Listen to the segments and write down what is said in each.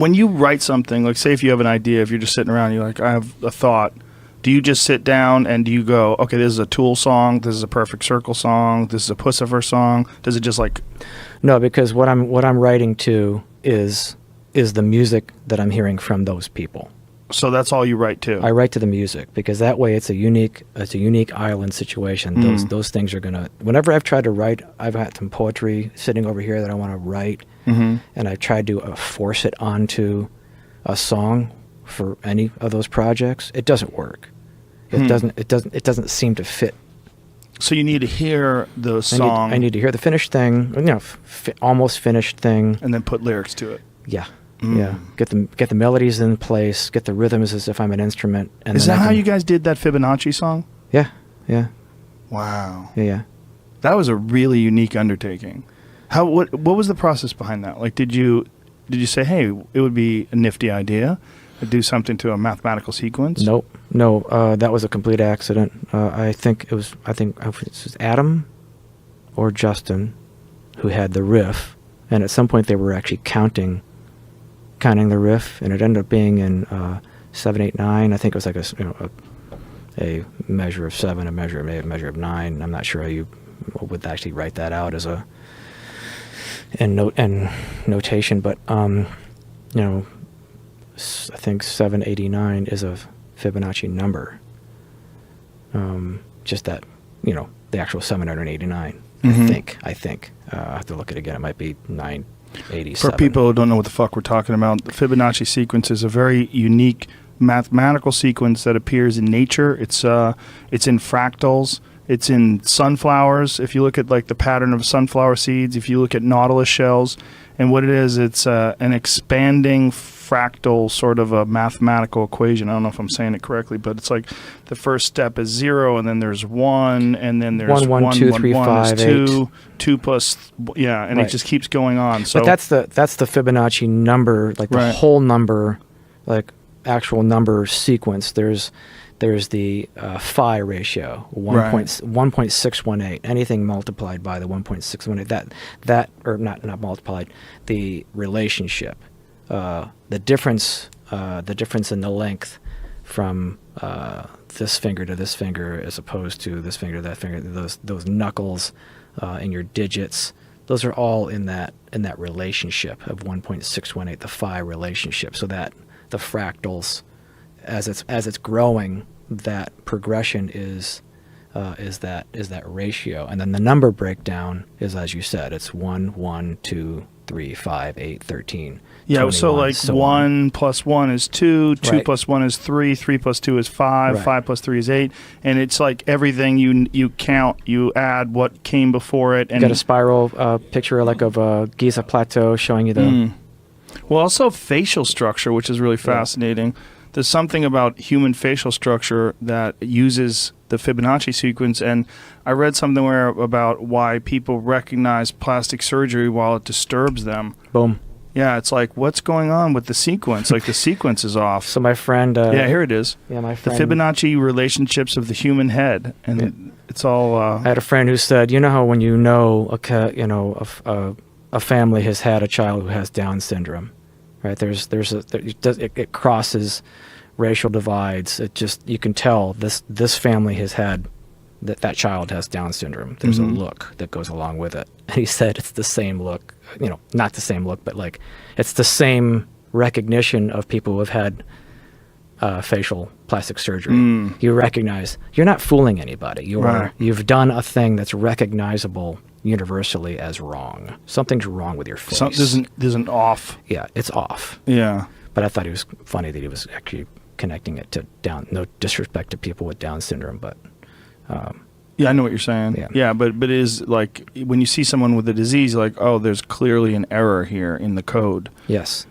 When you write something, like say if you have an idea, if you're just sitting around, you're like, I have a thought. Do you just sit down and do you go, okay, this is a Tool song, this is a Perfect Circle song, this is a Puscifer song? Does it just like... No, because what I'm writing to is the music that I'm hearing from those people. So that's all you write to? I write to the music because that way it's a unique island situation. Those things are gonna. Whenever I've tried to write, I've got some poetry sitting over here that I want to write, and I've tried to force it onto a song for any of those projects. It doesn't work. It doesn't seem to fit. So you need to hear the song. I need to hear the finished thing, almost finished thing, and then put lyrics to it. Yeah. Yeah, get the melodies in place, get the rhythms as if I'm an instrument. And is that how you guys did that Fibonacci song? Yeah. Wow. Yeah. That was a really unique undertaking. What was the process behind that? Like, did you say, hey, it would be a nifty idea to do something to a mathematical sequence? No, that was a complete accident. I think it was Adam or Justin who had the riff, and at some point they were actually counting the riff, and it ended up being in 7, 8, 9. I think it was like a measure of 7, a measure of 9. I'm not sure how you would actually write that out as in notation, but I think 789 is a Fibonacci number. Just that, the actual 789. I think. I have to look at it again. It might be 987. For people who don't know what the fuck we're talking about, the Fibonacci sequence is a very unique mathematical sequence that appears in nature. It's in fractals. It's in sunflowers. If you look at like the pattern of sunflower seeds, if you look at nautilus shells, and what it is, it's an expanding fractal sort of a mathematical equation. I don't know if I'm saying it correctly, but it's like the first step is 0, and then there's 1, and then there's 1, 2, 3, 5, 2, 2 plus, and it just keeps going on. So but that's the Fibonacci number, like the whole number, like actual number sequence. There's the phi ratio, 1.618. Anything multiplied by the 1.618, that or not multiplied, the relationship, the difference in the length from this finger to this finger as opposed to this finger to that finger. Those knuckles in your digits. Those are all in that relationship of 1.618, the phi relationship. So that the fractals, as it's growing, that progression is that ratio, and then the number breakdown is, as you said, it's 1, 1, 2, 3, 5, 8, 13. Yeah, so like so 1 plus 1 is 2, 2 plus 1 is 3, 3 plus 2 is 5, 5 plus 3 is 8, and it's like everything you count, you add what came before it. And you got a spiral picture like of a Giza plateau showing you the... Well, also facial structure, which is really fascinating. There's something about human facial structure that uses the Fibonacci sequence, and I read something about why people recognize plastic surgery while it disturbs them. Boom. Yeah, it's like, what's going on with the sequence? Like, the sequence is off. So my friend... yeah, here it is. Yeah, my friend... The Fibonacci relationships of the human head, and it's all... I had a friend who said, how when a family has had a child who has Down syndrome, right? It crosses racial divides. It just, you can tell this family has had that child has Down syndrome. There's a look that goes along with it. And he said it's the same look, not the same look, but like it's the same recognition of people who have had facial plastic surgery. You recognize you're not fooling anybody. You've done a thing that's recognizable universally as wrong. Something's wrong with your face. There's an off. Yeah, it's off. Yeah. But I thought it was funny that he was actually connecting it to Down. No disrespect to people with Down syndrome, but yeah, I know what you're saying. Yeah, but it is like when you see someone with a disease, you're like, oh, there's clearly an error here in the code. Yes.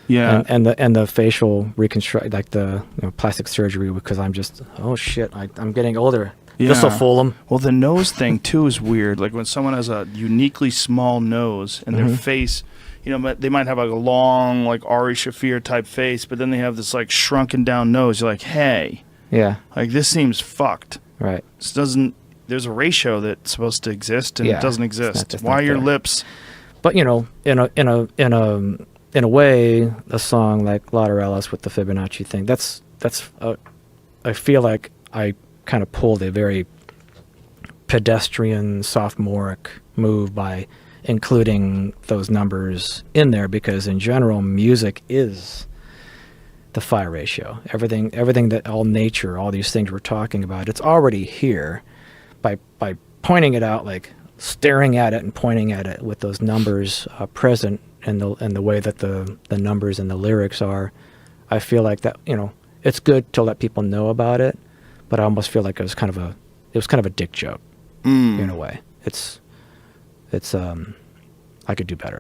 Yeah. And the facial reconstruct, like the plastic surgery, because I'm just, oh shit, I'm getting older. Yeah. This will fool them. Well, the nose thing too is weird. Like when someone has a uniquely small nose and their face, they might have like a long, like Ari Shaffir type face, but then they have this like shrunken down nose. You're like, hey, like this seems fucked. Right. This doesn't. There's a ratio that's supposed to exist and it doesn't exist. Why your lips? But in in a way, a song like Lateralus with the Fibonacci thing, I feel like I kind of pulled a very pedestrian, sophomoric move by including those numbers in there, because in general, music is the phi ratio. Everything that all nature, all these things we're talking about, it's already here. By pointing it out, like staring at it and pointing at it with those numbers present and the way that the numbers and the lyrics are, I feel like that, it's good to let people know about it, but I almost feel like it was kind of a dick joke in a way. It's I could do better.